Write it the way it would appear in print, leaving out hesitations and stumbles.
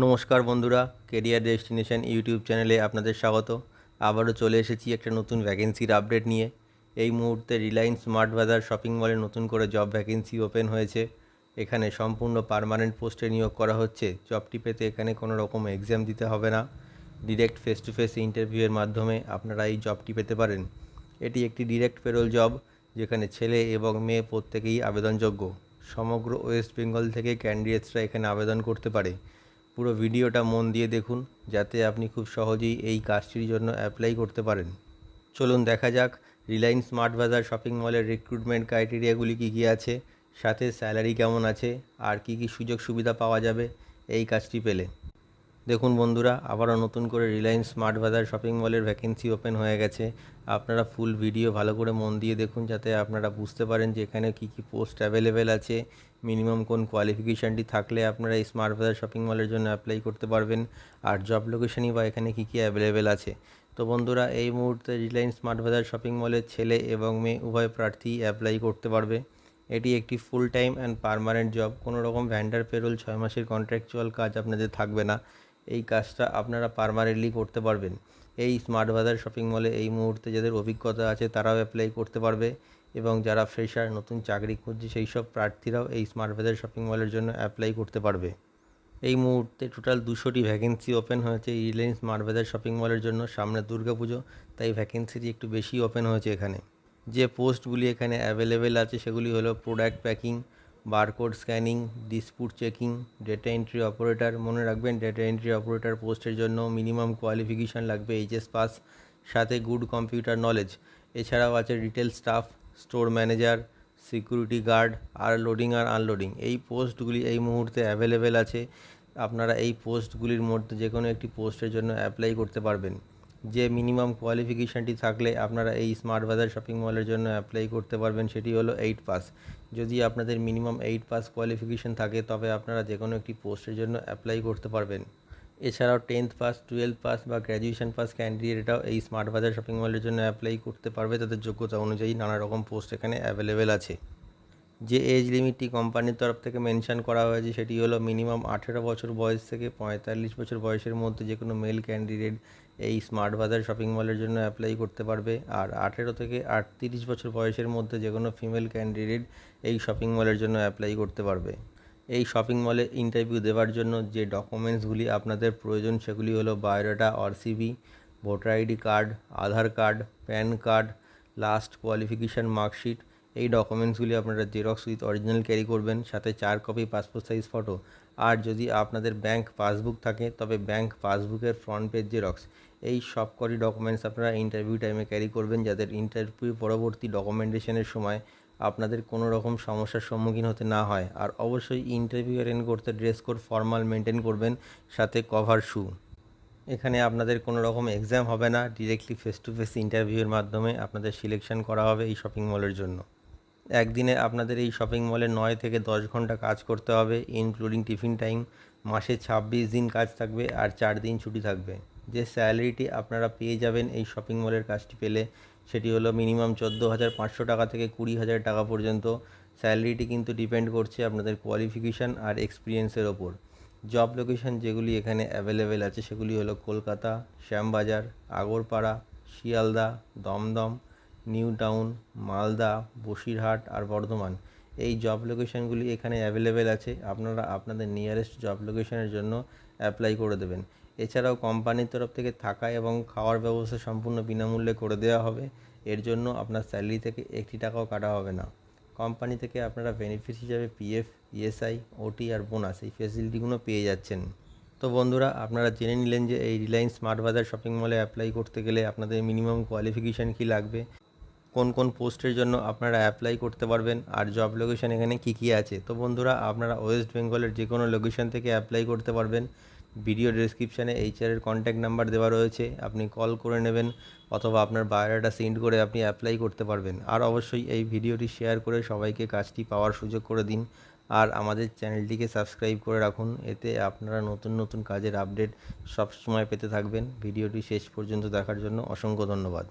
নমস্কার বন্ধুরা, career destination YouTube চ্যানেলে আপনাদের স্বাগত। আবারও চলে এসেছি একটা নতুন ভ্যাকেন্সির আপডেট নিয়ে। এই মুহূর্তে রিলায়েন্স স্মার্ট বাজার শপিং মলে নতুন করে জব ভ্যাকেন্সি ওপেন হয়েছে। এখানে সম্পূর্ণ পার্মানেন্ট পোস্টে নিয়োগ করা হচ্ছে। জবটি পেতে এখানে কোনো রকম এক্সাম দিতে হবে না, ডিরেক্ট ফেস টু ফেস ইন্টারভিউয়ের মাধ্যমে আপনারা এই জবটি পেতে পারেন। এটি একটি ডিরেক্ট পেরোল জব, যেখানে ছেলে এবং মেয়ে প্রত্যেকেই আবেদনযোগ্য। সমগ্র ওয়েস্ট বেঙ্গল থেকে ক্যান্ডিডেটসরা এখানে আবেদন করতে পারে। পুরো ভিডিওটা মন দিয়ে দেখুন, যাতে আপনি খুব সহজেই এই কাজটির জন্য অ্যাপ্লাই করতে পারেন। চলুন দেখা যাক রিলায়েন্স স্মার্ট বাজার শপিং মলের রিক্রুটমেন্ট ক্রাইটেরিয়াগুলি কী কী আছে, সাথে স্যালারি কেমন আছে, আর কী কী সুযোগ সুবিধা পাওয়া যাবে এই কাজটি পেলে। দেখুন বন্ধুরা, আবারও নতুন করে রিলায়েন্স স্মার্ট বাজার শপিং মলের ভ্যাকেন্সি ওপেন হয়ে গেছে। আপনারা ফুল ভিডিও ভালো করে মন দিয়ে দেখুন, যাতে আপনারা বুঝতে পারেন যে এখানে কী কী পোস্ট অ্যাভেলেবেল আছে, মিনিমাম কোন কোয়ালিফিকেশানটি থাকলে আপনারা এই স্মার্ট বাজার শপিং মলের জন্য অ্যাপ্লাই করতে পারবেন, আর জব লোকেশনই বা এখানে কী কী অ্যাভেলেবেল আছে। তো বন্ধুরা, এই মুহূর্তে রিলায়েন্স স্মার্ট বাজার শপিং মলের ছেলে এবং মেয়ে উভয় প্রার্থী অ্যাপ্লাই করতে পারবে। এটি একটি full time and permanent job. কোনো রকম ভ্যান্ডার পেরোল 6 মাসের কন্ট্রাকচুয়াল কাজ আপনাদের থাকবে না। এই কাজটা আপনারা পার্মানেন্টলি করতে পারবেন। এই স্মার্ট বাজার শপিং মলে এই মুহূর্তে যাদের অভিজ্ঞতা আছে তারাও অ্যাপ্লাই করতে পারবে, এবং যারা ফ্রেশার নতুন চাকরি খুঁজছে সেই সব প্রার্থীরাও এই স্মার্ট বাজার শপিং মলের জন্য অ্যাপ্লাই করতে পারবে। এই মুহূর্তে টোটাল 200টি ভ্যাকেন্সি ওপেন হয়েছে এই রিলায়েন্স স্মার্ট বাজার শপিং মলের জন্য। সামনে দুর্গাপুজো, তাই ভ্যাকেন্সিটি একটু বেশি ওপেন হয়েছে এখানে। যে পোস্টগুলি এখানে অ্যাভেলেবেল আছে সেগুলি হলো product packing, barcode scanning, dispute checking, data entry operator. মনে রাখবেন, ডেটা এন্ট্রি অপারেটর পোস্টের জন্য মিনিমাম কোয়ালিফিকেশান লাগবে এইচএস পাস, সাথে গুড কম্পিউটার নলেজ। এছাড়াও আছে retail staff, store manager, security guard, আর লোডিং আর আনলোডিং। এই পোস্টগুলি এই মুহূর্তে অ্যাভেলেবেল আছে। আপনারা এই পোস্টগুলির মধ্যে যে কোনো একটি পোস্টের জন্য অ্যাপ্লাই করতে পারবেন। যে মিনিমাম কোয়ালিফিকেশানটি থাকলে আপনারা এই স্মার্ট বাজার শপিং মলের জন্য অ্যাপ্লাই করতে পারবেন সেটি হলো 8 পাস। যদি আপনাদের মিনিমাম 8 পাস কোয়ালিফিকেশান থাকে তবে আপনারা যে কোনো একটি পোস্টের জন্য অ্যাপ্লাই করতে পারবেন। এছাড়াও 10th পাস, 12th পাস বা গ্র্যাজুয়েশন পাস ক্যান্ডিডেটরাও এই স্মার্ট বাজার শপিং মলের জন্য অ্যাপ্লাই করতে পারবে। তাদের যোগ্যতা অনুযায়ী নানা রকম পোস্ট এখানে অ্যাভেলেবেল আছে। যে এজ লিমিটটি কোম্পানির তরফ থেকে মেনশন করা হয়েছে সেটি হলো মিনিমাম 18 বছর বয়স থেকে 45 বছর বয়সের মধ্যে যে কোনো মেল ক্যান্ডিডেট এই স্মার্ট বাজার শপিং মলের জন্য অ্যাপ্লাই করতে পারবে, আর 18 থেকে 38 বছর বয়সের মধ্যে যে কোনো ফিমেল ক্যান্ডিডেট এই শপিং মলের জন্য অ্যাপ্লাই করতে পারবে। এই শপিং মলে ইন্টারভিউ দেওয়ার জন্য যে ডকুমেন্টসগুলি আপনাদের প্রয়োজন সেগুলি হলো biodata or CV, voter ID card, Aadhaar card, pan card, last qualification marksheet. এই ডকুমেন্টসগুলি আপনারা জেরক্স উইথ অরিজিনাল ক্যারি করবেন, সাথে 4 কপি পাসপোর্ট সাইজ ফটো। আর যদি আপনাদের ব্যাংক পাসবুক থাকে তবে ব্যাংক পাসবুকের ফ্রন্ট পেজ জেরক্স। এই সব কটি ডকুমেন্টস আপনারা ইন্টারভিউ টাইমে ক্যারি করবেন, যাদের ইন্টারভিউ পরবর্তী ডকুমেন্টেশনের সময় আপনাদের কোনো রকম সমস্যার সম্মুখীন হতে না হয়। আর অবশ্যই ইন্টারভিউ অ্যাটেন্ড করতে ড্রেস কোড ফর্মাল মেনটেন করবেন, সাথে কভার শু। এখানে আপনাদের কোনো রকম এক্সাম হবে না, ডিরেক্টলি ফেস টু ফেস ইন্টারভিউয়ের মাধ্যমে আপনাদের সিলেকশন করা হবে এই শপিং মলের জন্য। একদিনে আপনাদের এই শপিং মলে 9 থেকে 10 ঘন্টা কাজ করতে হবে, ইনক্লুডিং টিফিন টাইম। মাসে 26 দিন কাজ থাকবে আর 4 দিন ছুটি থাকবে। যে স্যালারিটি আপনারা পেয়ে যাবেন এই শপিং মলের কাজটি পেলে সেটি হলো মিনিমাম 14,500 টাকা থেকে 20,000 টাকা পর্যন্ত। স্যালারিটি কিন্তু ডিপেন্ড করছে আপনাদের কোয়ালিফিকেশান আর এক্সপিরিয়েন্সের ওপর। জব লোকেশন যেগুলি এখানে অ্যাভেলেবেল আছে সেগুলি হলো কলকাতা, শ্যামবাজার, আগরপাড়া, শিয়ালদা, দমদম, নিউ টাউন, মালদা, বসিরহাট আর বর্ধমান। এই জব লোকেশনগুলি এখানে অ্যাভেলেবেল আছে। আপনারা আপনাদের নিয়ারেস্ট জব লোকেশনের জন্য অ্যাপ্লাই করে দেবেন। এছাড়াও কোম্পানির তরফ থেকে থাকা এবং খাওয়ার ব্যবস্থা সম্পূর্ণ বিনামূল্যে করে দেওয়া হবে। এর জন্য আপনার স্যালারি থেকে 1 টাকাও কাটা হবে না। কোম্পানি থেকে আপনারা বেনিফিট হিসাবে পিএফ, ইএসআই, ওটি আর বোনাস এই ফেসিলিটিগুলো পেয়ে যাচ্ছেন। তো বন্ধুরা, আপনারা জেনে নিলেন যে এই রিলায়েন্স স্মার্ট বাজার শপিং মলে অ্যাপ্লাই করতে গেলে আপনাদের মিনিমাম কোয়ালিফিকেশান কী লাগবে, কোন কোন পোস্টের জন্য আপনারা অ্যাপ্লাই করতে পারবেন, আর জব লোকেশন এখানে কী কী আছে। তো বন্ধুরা, আপনারা ওয়েস্ট বেঙ্গলের যে কোনো লোকেশন থেকে অ্যাপ্লাই করতে পারবেন। ভিডিও ডেসক্রিপশানে এইচআরের কন্ট্যাক্ট নাম্বার দেওয়া রয়েছে, আপনি কল করে নেবেন অথবা আপনার বায়োডাটা সেন্ড করে আপনি অ্যাপ্লাই করতে পারবেন। আর অবশ্যই এই ভিডিওটি শেয়ার করে সবাইকে কাজটি পাওয়ার সুযোগ করে দিন, আর আমাদের চ্যানেলটিকে সাবস্ক্রাইব করে রাখুন। এতে আপনারা নতুন নতুন কাজের আপডেট সব সময় পেতে থাকবেন। ভিডিওটি শেষ পর্যন্ত দেখার জন্য অসংখ্য ধন্যবাদ।